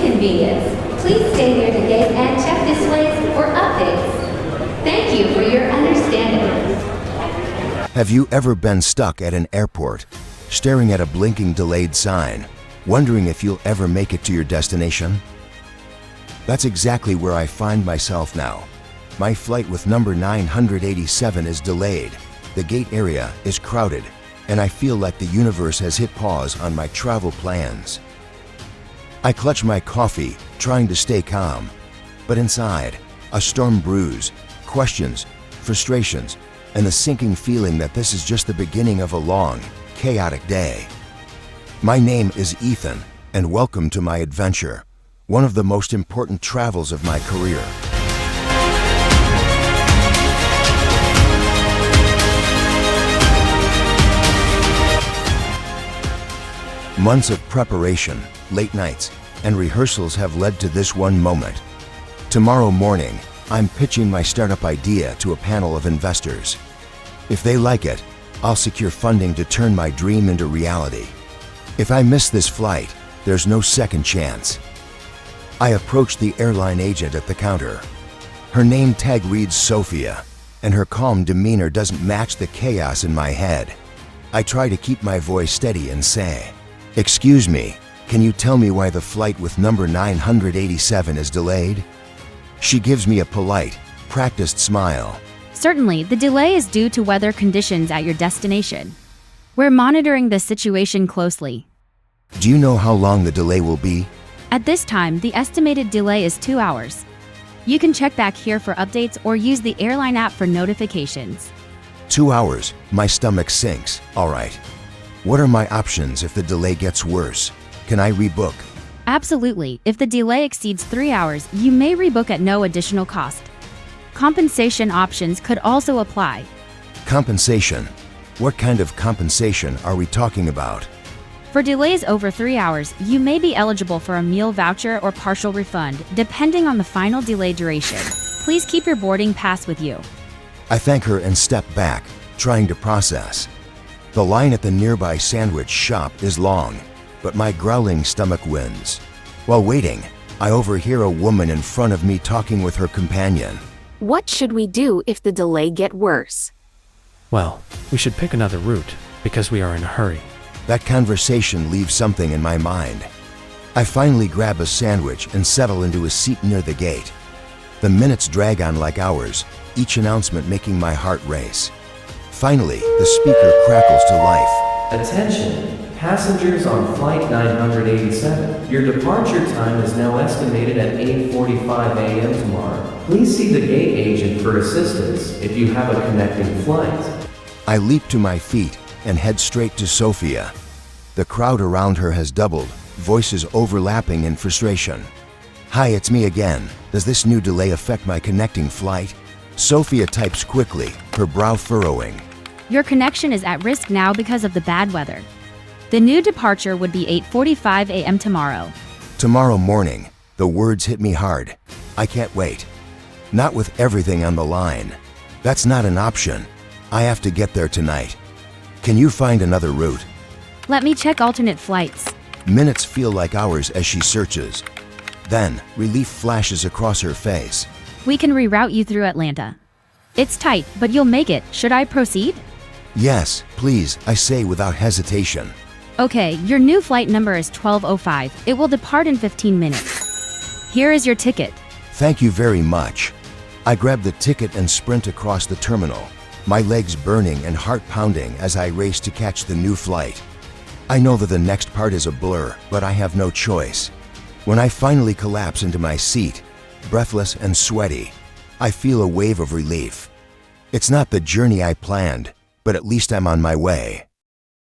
inconvenience. Please stay near the gate and check displays or updates. Thank you for your understanding. Have you ever been stuck at an airport, staring at a blinking delayed sign, wondering if you'll ever make it to your destination? That's exactly where I find myself now. My flight with number 987 is delayed, the gate area is crowded, and I feel like the universe has hit pause on my travel plans. I clutch my coffee, trying to stay calm, but inside, a storm brews, questions, frustrations, and the sinking feeling that this is just the beginning of a long, chaotic day. My name is Ethan, and welcome to my adventure, one of the most important travels of my career. Months of preparation, late nights, and rehearsals have led to this one moment. Tomorrow morning, I'm pitching my startup idea to a panel of investors. If they like it, I'll secure funding to turn my dream into reality. If I miss this flight, there's no second chance. I approach the airline agent at the counter. Her name tag reads Sophia, and her calm demeanor doesn't match the chaos in my head. I try to keep my voice steady and say, "Excuse me, can you tell me why the flight with number 987 is delayed?" She gives me a polite, practiced smile. Certainly, the delay is due to weather conditions at your destination. We're monitoring the situation closely. Do you know how long the delay will be? At this time, the estimated delay is 2 hours. You can check back here for updates or use the airline app for notifications. 2 hours, my stomach sinks. All right. What are my options if the delay gets worse? Can I rebook? Absolutely. If the delay exceeds 3 hours, you may rebook at no additional cost. Compensation options could also apply. Compensation? What kind of compensation are we talking about? For delays over 3 hours, you may be eligible for a meal voucher or partial refund, depending on the final delay duration. Please keep your boarding pass with you. I thank her and step back, trying to process. The line at the nearby sandwich shop is long, but my growling stomach wins. While waiting, I overhear a woman in front of me talking with her companion. What should we do if the delay get worse? Well, we should pick another route, because we are in a hurry. That conversation leaves something in my mind. I finally grab a sandwich and settle into a seat near the gate. The minutes drag on like hours, each announcement making my heart race. Finally, the speaker crackles to life. Attention, passengers on flight 987. Your departure time is now estimated at 8:45 a.m. tomorrow. Please see the gate agent for assistance if you have a connecting flight. I leap to my feet and head straight to Sophia. The crowd around her has doubled, voices overlapping in frustration. "Hi, it's me again. Does this new delay affect my connecting flight?" Sophia types quickly, her brow furrowing. Your connection is at risk now because of the bad weather. The new departure would be 8:45 a.m. tomorrow. Tomorrow morning, the words hit me hard. I can't wait. Not with everything on the line. That's not an option. I have to get there tonight. Can you find another route? Let me check alternate flights. Minutes feel like hours as she searches. Then, relief flashes across her face. We can reroute you through Atlanta. It's tight, but you'll make it. Should I proceed? Yes, please, I say without hesitation. Okay, your new flight number is 1205. It will depart in 15 minutes. Here is your ticket. Thank you very much. I grab the ticket and sprint across the terminal, my legs burning and heart pounding as I race to catch the new flight. I know that the next part is a blur, but I have no choice. When I finally collapse into my seat, breathless and sweaty, I feel a wave of relief. It's not the journey I planned, but at least I'm on my way.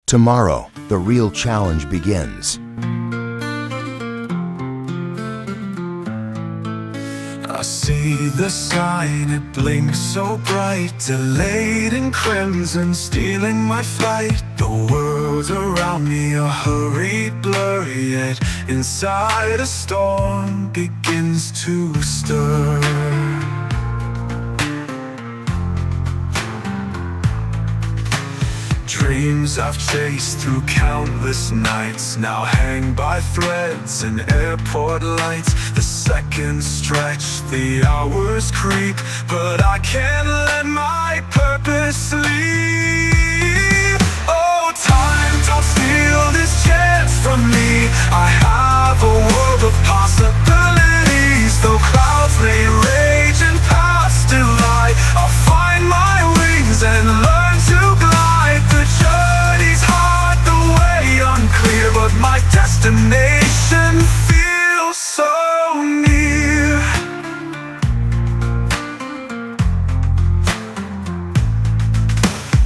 Tomorrow, the real challenge begins. I see the sign, it blinks so bright, delayed in crimson, stealing my flight. The world around me a hurried blur, yet inside a storm begins to stir. dreams I've chased through countless nights now hang by threads in airport lights. The seconds stretch, the hours creep, but I can't let my purpose sleep. Oh, time, don't steal this chance from me. I have a world of possibilities. Though clouds may rage and paths divide, I'll find my wings and learn to glide. The journey's hard, the way unclear, but my destination feels so near.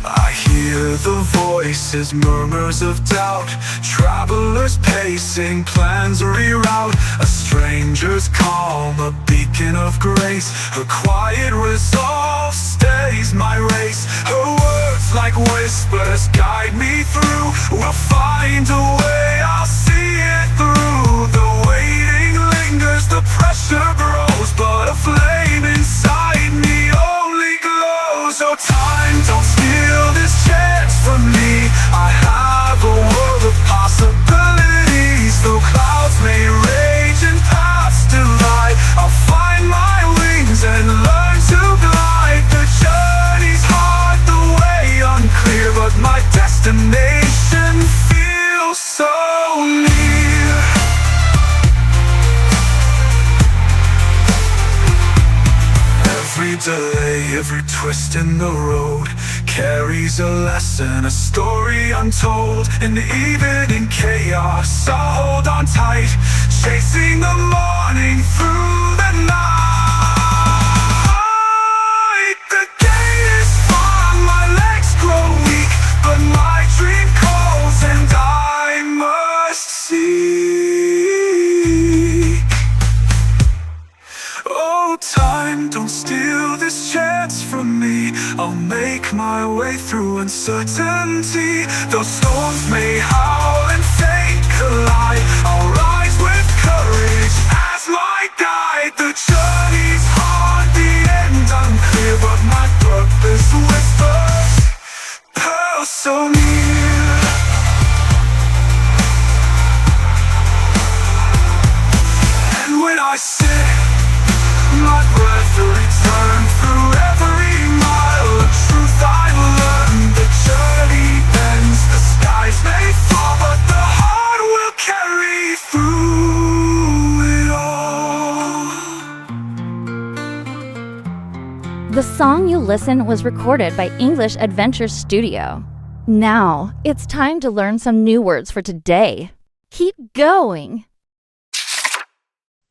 I hear the voices, murmurs of doubt, travelers pacing, plans reroute. A stranger's calm, a beacon of grace, her quiet resolve stays my race. Her words like whispers guide me through. We'll find a way, I'll see it through. The waiting lingers, the pressure grows, but a flame inside me only glows. Oh, time, don't steal this chance from me. I have a world of possibilities. Though clouds may rage and paths divide, I'll find my wings and learn to glide. The journey's hard, the way unclear, but my destination feels so near. Every delay, every twist in the road carries a lesson, a story untold. And even in chaos, I'll hold on tight, chasing the morning through the night. The gate is far, my legs grow weak, but my dream calls and I must seek. Oh, time, don't steal this chance from me. I'll make my way through uncertainty. Though storms may howl and fate collide, I'll rise with courage as my guide. The journey's hard, the end unclear, but my purpose whispers, pearls so near. And when I sit, my breath returns through every mile of truth I've learned. The journey bends, the skies may fall, but the heart will carry through it all. The song you listen was recorded by English Adventure Studio. Now, it's time to learn some new words for today. Keep going!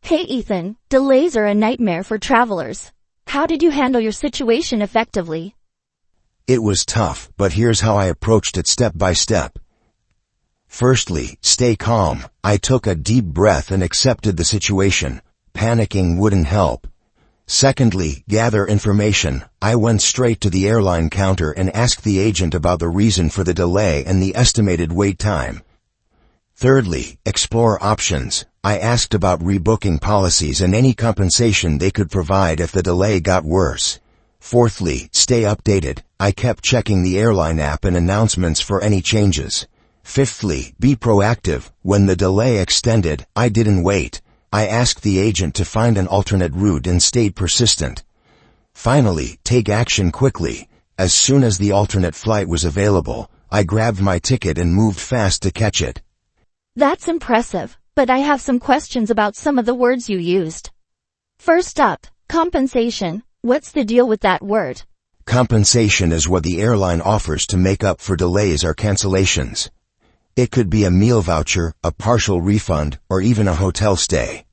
Hey Ethan, delays are a nightmare for travelers. How did you handle your situation effectively? It was tough, but here's how I approached it step by step. Firstly, stay calm. I took a deep breath and accepted the situation. Panicking wouldn't help. Secondly, gather information. I went straight to the airline counter and asked the agent about the reason for the delay and the estimated wait time. Thirdly, explore options. I asked about rebooking policies and any compensation they could provide if the delay got worse. Fourthly, stay updated. I kept checking the airline app and announcements for any changes. Fifthly, be proactive. When the delay extended, I didn't wait. I asked the agent to find an alternate route and stayed persistent. Finally, take action quickly. As soon as the alternate flight was available, I grabbed my ticket and moved fast to catch it. That's impressive, but I have some questions about some of the words you used. First up, compensation. What's the deal with that word? Compensation is what the airline offers to make up for delays or cancellations. It could be a meal voucher, a partial refund, or even a hotel stay.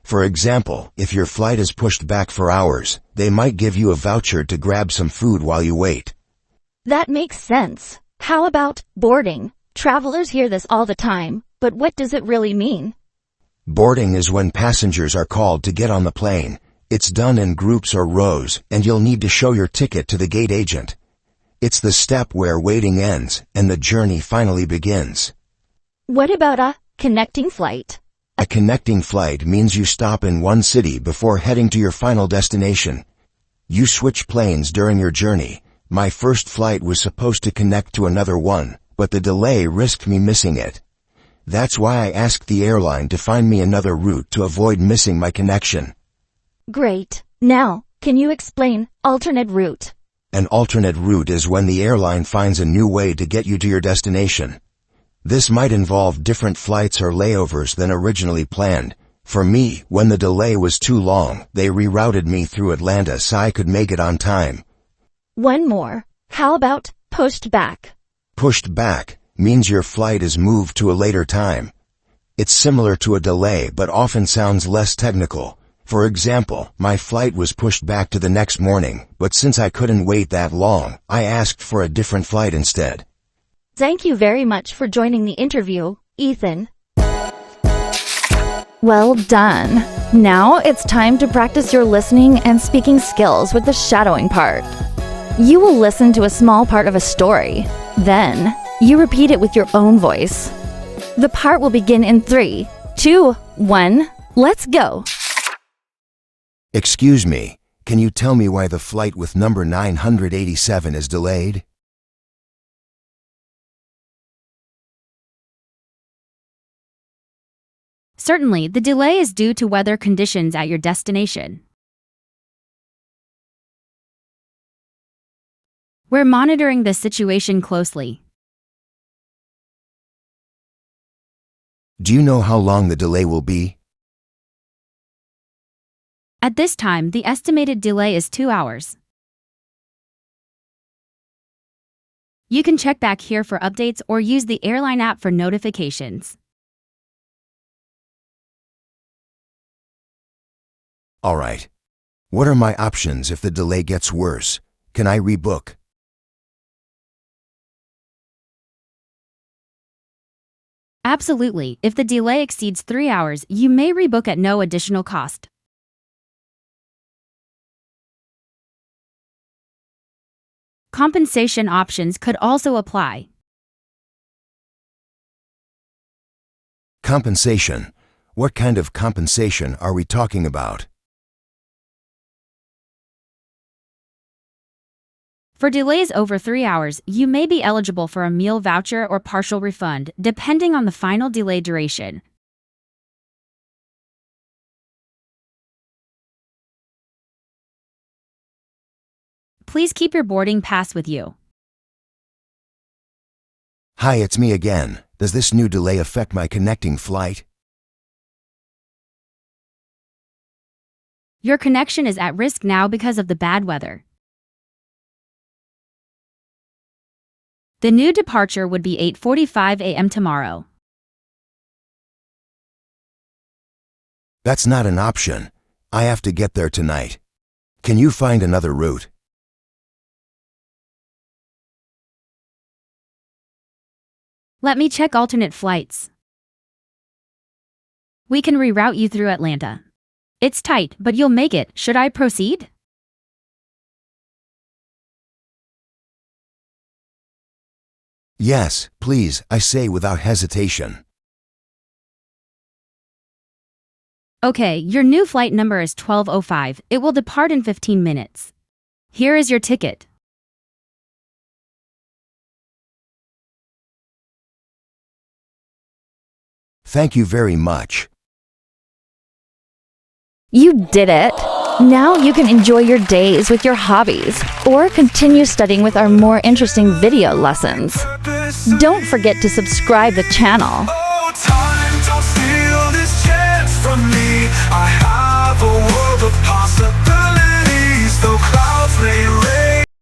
For example, if your flight is pushed back for hours, they might give you a voucher to grab some food while you wait. That makes sense. How about boarding? Travelers hear this all the time, but what does it really mean? Boarding is when passengers are called to get on the plane. It's done in groups or rows, and you'll need to show your ticket to the gate agent. It's the step where waiting ends and the journey finally begins. What about a connecting flight? A connecting flight means you stop in one city before heading to your final destination. You switch planes during your journey. My first flight was supposed to connect to another one, but the delay risked me missing it. That's why I asked the airline to find me another route to avoid missing my connection. Great. Now, can you explain alternate route? An alternate route is when the airline finds a new way to get you to your destination. This might involve different flights or layovers than originally planned. For me, when the delay was too long, they rerouted me through Atlanta so I could make it on time. One more. How about pushed back? Pushed back means your flight is moved to a later time. It's similar to a delay but often sounds less technical. For example, my flight was pushed back to the next morning, but since I couldn't wait that long, I asked for a different flight instead. Thank you very much for joining the interview, Ethan. Well done. Now it's time to practice your listening and speaking skills with the shadowing part. You will listen to a small part of a story. Then, you repeat it with your own voice. The part will begin in 3, 2, 1, let's go. Excuse me, can you tell me why the flight with number 987 is delayed? Certainly, the delay is due to weather conditions at your destination. We're monitoring the situation closely. Do you know how long the delay will be? At this time, the estimated delay is 2 hours. You can check back here for updates or use the airline app for notifications. All right. What are my options if the delay gets worse? Can I rebook? Absolutely. If the delay exceeds 3 hours, you may rebook at no additional cost. Compensation options could also apply. Compensation. What kind of compensation are we talking about? For delays over 3 hours, you may be eligible for a meal voucher or partial refund, depending on the final delay duration. Please keep your boarding pass with you. Hi, it's me again. Does this new delay affect my connecting flight? Your connection is at risk now because of the bad weather. The new departure would be 8:45 a.m. tomorrow. That's not an option. I have to get there tonight. Can you find another route? Let me check alternate flights. We can reroute you through Atlanta. It's tight, but you'll make it. Should I proceed? Yes, please, I say without hesitation. Okay, your new flight number is 1205. It will depart in 15 minutes. Here is your ticket. Thank you very much. You did it! Now you can enjoy your days with your hobbies or continue studying with our more interesting video lessons. Don't forget to subscribe to the channel.